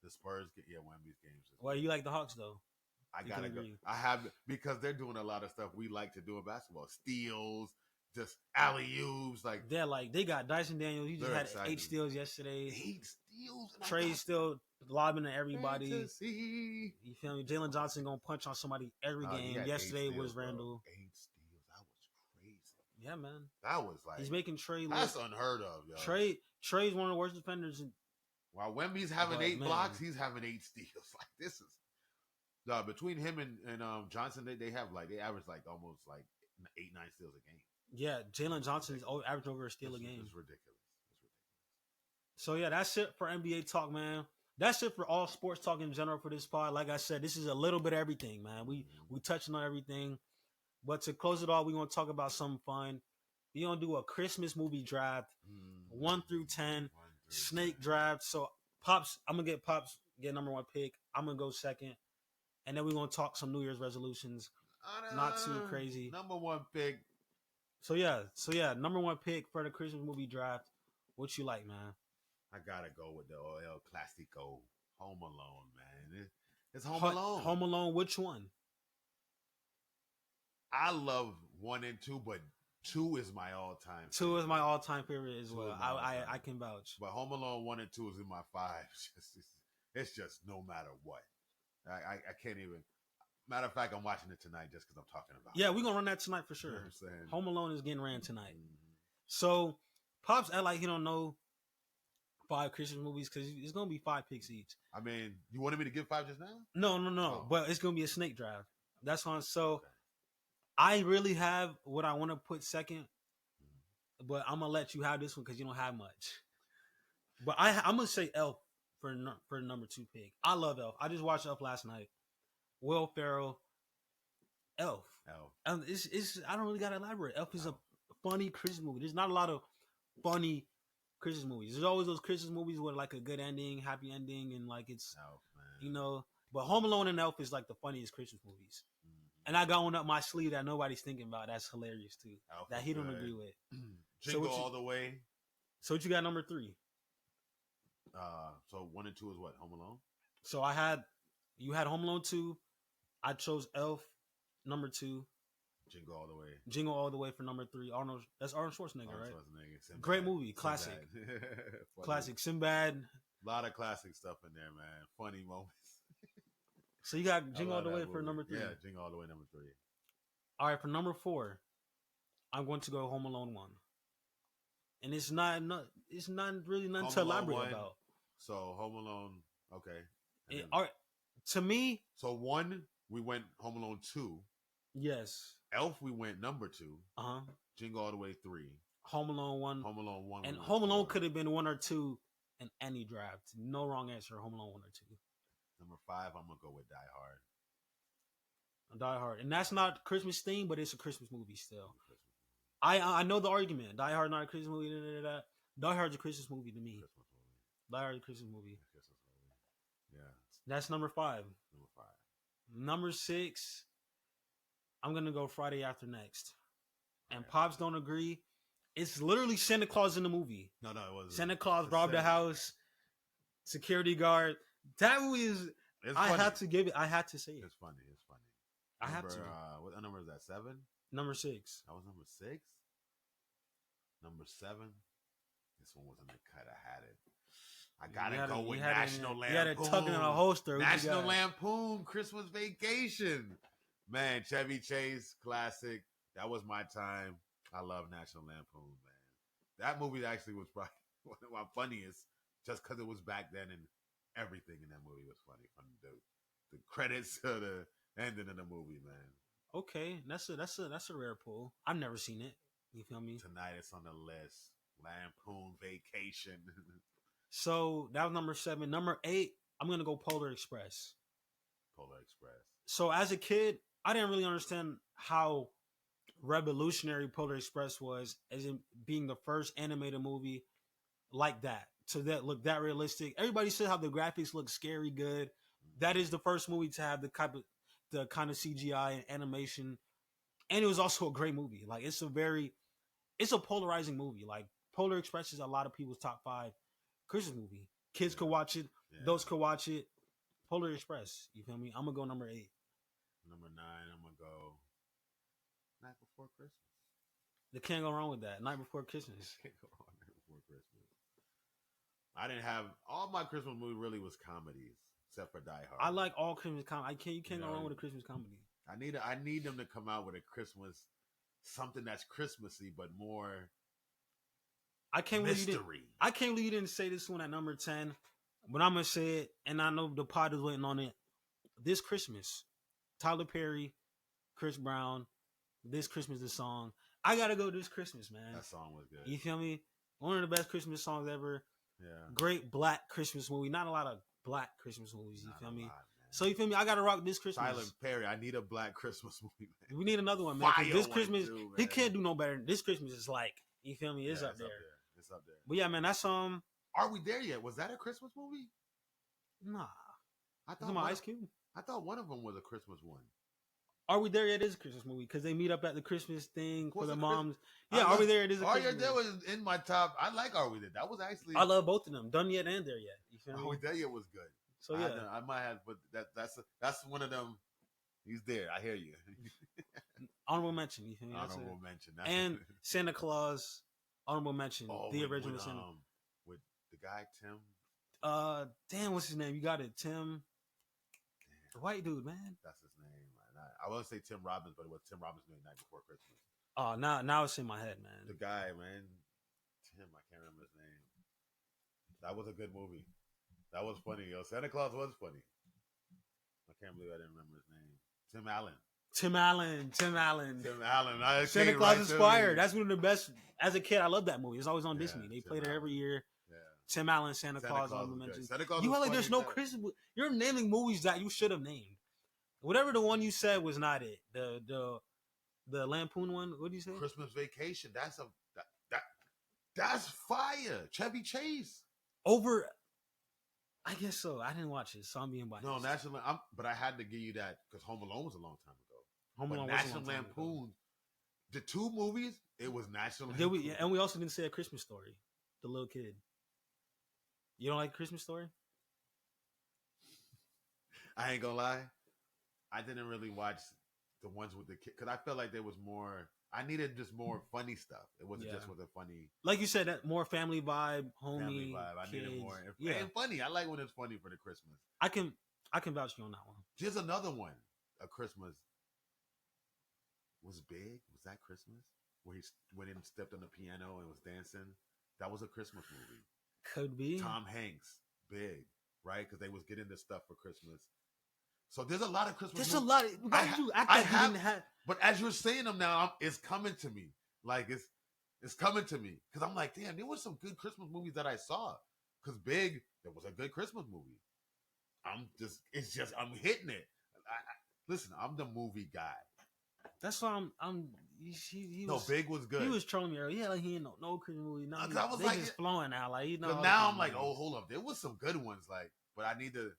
The Spurs get Wemby's games. Well, you like the Hawks though. I gotta go. I have because they're doing a lot of stuff we like to do in basketball. Steals, just alley-oops. They got Dyson Daniels. He just had 8 steals yesterday. 8 steals. Trey's still lobbing at everybody. Fantasy. You feel me? Jalen Johnson gonna punch on somebody every game. Yesterday was Randall. 8 steals. That was crazy. Yeah, man. That was he's making Trey. That's unheard of, yo. Trey's one of the worst defenders. While Wemby's having 8 blocks, he's having 8 steals. This is between him and Johnson. They average almost 8-9 steals a game. Yeah, Jalen Johnson's average over a steal a game. It's ridiculous. So yeah, that's it for NBA talk, man. That's it for all sports talk in general for this pod. Like I said, this is a little bit of everything, man. We touching on everything. But to close it all, we're gonna talk about something fun. We're gonna do a Christmas movie draft, 1 through 10, snake draft. So I'm gonna get Pops get number 1 pick. I'm gonna go second, and then we're gonna talk some New Year's resolutions. Not too crazy. Number 1 pick. So yeah, number 1 pick for the Christmas movie draft. What you like, man? I gotta go with the El Clasico, Home Alone, man. It's Home Alone. Home Alone, which one? I love 1 and 2, but 2 is my all-time. 2 is my all-time favorite as well. I can vouch. But Home Alone 1 and 2 is in my 5. It's just no matter what. I can't even. Matter of fact, I'm watching it tonight just because I'm talking about it. Yeah, we're going to run that tonight for sure. You know what I'm saying? Home Alone is getting ran tonight. So, Pops act like he don't know 5 Christmas movies because it's going to be 5 picks each. I mean, you wanted me to give 5 just now? No. Oh. But it's going to be a snake draft. That's on. So I really have what I want to put second, but I'm gonna let you have this one because you don't have much. But I'm gonna say Elf for number 2 pick. I love Elf. I just watched Elf last night. Will Ferrell, Elf. It's I don't really gotta elaborate. Elf is a funny Christmas movie. There's not a lot of funny Christmas movies. There's always those Christmas movies with like a good ending, happy ending, and like it's But Home Alone and Elf is like the funniest Christmas movies. And I got one up my sleeve that nobody's thinking about. That's hilarious too. Elf that he don't agree with. Jingle All the Way. So what you got number 3? So 1 and 2 is what? Home Alone? So you had Home Alone 2. I chose Elf number 2. Jingle All the Way. Jingle All the Way for number 3. That's Arnold Schwarzenegger, right? Great movie. Classic. Classic. Sinbad. A lot of classic stuff in there, man. Funny moments. So you got Jingle All the Way for number 3. Yeah, Jingle All the Way number 3. All right, for number 4, I'm going to go Home Alone 1. And it's not really nothing to elaborate about. So Home Alone, okay. All right, to me. So 1, we went Home Alone 2. Yes. Elf, we went number 2. Jingle All the Way 3. Home Alone 1. Home Alone 1. And Home Alone could have been 1 or 2 in any draft. No wrong answer. Home Alone 1 or 2. Number 5, I'm gonna go with Die Hard. Die Hard, and that's not Christmas theme, but it's a Christmas movie still. I know the argument. Die Hard not a Christmas movie. Die Hard's a Christmas movie to me. Die Hard's a Christmas movie. Yeah. That's number 5. Number 6, I'm gonna go Friday After Next. And Pops don't agree. It's literally Santa Claus in the movie. No, it wasn't. Santa Claus robbed the house. Security guard. That movie is. I had to give it. I had to say it. It's funny. I have to. What number is that? 7. Number 6. That was number 6. Number 7. This one was in the cut. I had it. I gotta go with National Lampoon. You had it tucked in a holster. National Lampoon Christmas Vacation. Man, Chevy Chase classic. That was my time. I love National Lampoon, man. That movie actually was probably one of my funniest, just because it was back then and everything in that movie was funny. From the credits to the ending of the movie, man. Okay, that's a rare pull. I've never seen it. You feel me? Tonight it's on the list. Lampoon Vacation. So that was number 7. Number 8, I'm gonna go Polar Express. Polar Express. So as a kid, I didn't really understand how revolutionary Polar Express was, as in being the first animated movie like that. So that looked that realistic. Everybody said how the graphics look scary good. That is the first movie to have the kind of CGI and animation, and it was also a great movie. Like it's a polarizing movie. Like Polar Express is a lot of people's top 5 Christmas movie. Kids could watch it. Those could watch it. Polar Express. You feel me? I'm gonna go number 8. Number 9, I'm gonna go Night Before Christmas. They can't go wrong with that. Night Before Christmas. Can't go wrong Night Before Christmas. I didn't have all my Christmas movie really was comedies, except for Die Hard. I like all Christmas comedy. You can't go wrong with a Christmas comedy. I need them to come out with a Christmas something that's Christmassy but more. I can't believe you didn't say this one at number 10, but I'm gonna say it, and I know the pod is waiting on it. This Christmas, Tyler Perry, Chris Brown. This Christmas, the song. I gotta go This Christmas, man. That song was good. You feel me? One of the best Christmas songs ever. Yeah. Great black Christmas movie. Not a lot of black Christmas movies. You feel me? So you feel me? I gotta rock This Christmas. Tyler Perry. I need a black Christmas movie, man. We need another one, man. This Christmas, he can't do no better. This Christmas is like, you feel me? It's up there. It's up there. But yeah, man, that's Are We There Yet? Was that a Christmas movie? Nah. I thought Ice Cube. I thought one of them was a Christmas one. Are We There Yet is a Christmas movie because they meet up at the Christmas thing for the moms. Yeah, Are We There Yet is a Christmas movie. That was in my top. I like Are We There. That was actually. I love both of them. Done Yet and There Yet. You feel me? Are We There Yet was good. So yeah, I might have, but that's one of them. He's there. I hear you. Honorable mention. You feel me? Honorable mention. And Santa Claus. Honorable mention. The original Santa. With the guy Tim. Damn, what's his name? You got it, Tim. The white dude, man. That's his name, man. I want to say Tim Robbins, but it was Tim Robbins doing Night Before Christmas. Oh, now it's in my head, man. The guy, man. Tim, I can't remember his name. That was a good movie. That was funny, yo. Santa Claus was funny. I can't believe I didn't remember his name. Tim Allen. Tim Allen. Santa Claus is Fire. That's one of the best. As a kid, I love that movie. It's always on Disney. They played it every year. Yeah. Tim Allen, Santa Claus. You like there's no Christmas. You're naming movies that you should have named. Whatever the one you said was not it. The Lampoon one. What did you say? Christmas Vacation. That's fire. Chevy Chase. Over. I guess so. I didn't watch it, so I'm being biased. No, but I had to give you that because Home Alone was a long time ago. Home Alone was National Lampoon. The two movies, it was National Lampoon. And we also didn't say A Christmas Story. The little kid. You don't like Christmas Story? I ain't gonna lie. I didn't really watch the ones with the kid because I felt like there was more. I needed just more funny stuff. It wasn't just with a funny, like you said, that more family vibe, homey. I needed more. And funny. I like when it's funny for the Christmas. I can vouch you on that one. There's another one. A Christmas was big. Was that Christmas where he went in and stepped on the piano and was dancing? That was a Christmas movie. Could be. Tom Hanks, big, right? Because they was getting this stuff for Christmas. So there's a lot of Christmas. There's a lot. But as you're saying them now, it's coming to me. Like it's coming to me because I'm like, damn, there was some good Christmas movies that I saw. Because Big, there was a good Christmas movie. I'm hitting it. Listen, I'm the movie guy. That's why Big was good. He was trolling me earlier. Yeah, like he ain't no Christmas movie. No, I was like, just flowing now. Like now I'm like, oh, hold up, there was some good ones. Like, but I need to.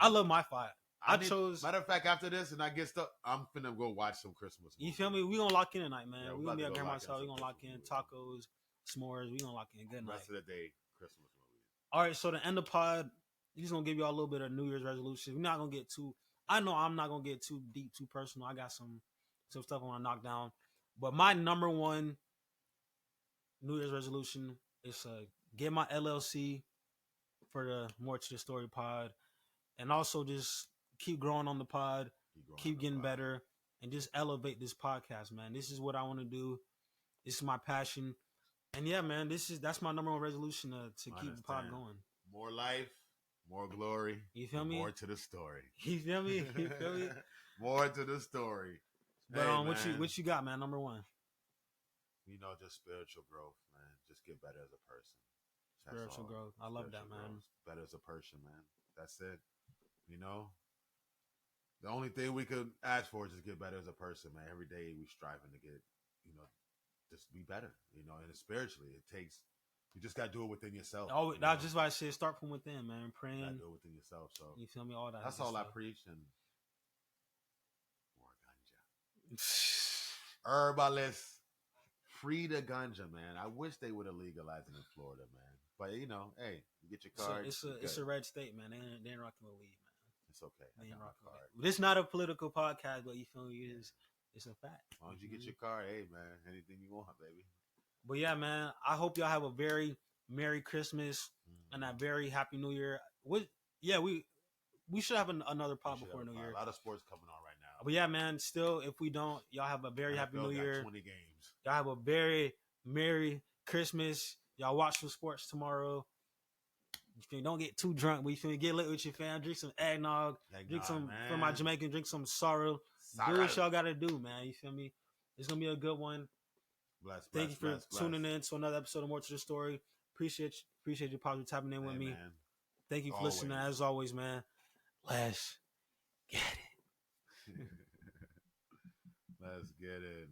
I love my fight. Matter of fact, after this, and I get stuff, I'm finna go watch some Christmas movies. You feel me? We gonna lock in tonight, man. We gonna be at grandma's house. We gonna lock in tacos, s'mores. We gonna lock in. Good night. Rest of the day, Christmas movies. All right, so to end the pod, just gonna give y'all a little bit of New Year's resolution. We're not gonna get too. I know I'm not gonna get too deep, too personal. I got some stuff I want to knock down, but my number one New Year's resolution is get my LLC for the More to the Story pod, and also just keep growing on the pod, keep getting better, and just elevate this podcast, man. This is what I want to do. This is my passion. And yeah, man, that's my number one resolution to keep the pod going. More life, more glory. You feel me? More to the story. You feel me? You feel me? More to the story. But what you got, man? Number one. Just spiritual growth, man. Just get better as a person. Spiritual growth. I love that, man. Better as a person, man. That's it. The only thing we could ask for is just get better as a person, man. Every day we striving to get, just be better, and spiritually you just got to do it within yourself. Oh, that's just why I said start from within, man. Praying. You got to do it within yourself. So you feel me? All that. That's all stuff I preach. And more ganja. Herbalists, free the ganja, man. I wish they would have legalized it in Florida, man. But hey, you get your card. It's a red state, man. They ain't rocking with weed, man. It's okay. They ain't rocking with it. This not a political podcast, but you feel me? It's a fact. As long as you get your card, hey, man, anything you want, baby. But yeah, man, I hope y'all have a very Merry Christmas and a very Happy New Year. We should have another pod before New Year. A lot of sports coming on right now. But yeah, man, still, if we don't, y'all have a very Happy New Year. 20 games. Y'all have a very Merry Christmas. Y'all watch some sports tomorrow. You don't get too drunk, but you feel me? Get lit with your fam. Drink some eggnog. Drink some, man. For my Jamaican, drink some sorrel. Do what y'all got to do, man. You feel me? It's going to be a good one. Thank you for tuning in to another episode of More to the Story. Appreciate you, Pop, for tapping in with me. Man. Thank you for listening. As always, man. Let's get it. Let's get it.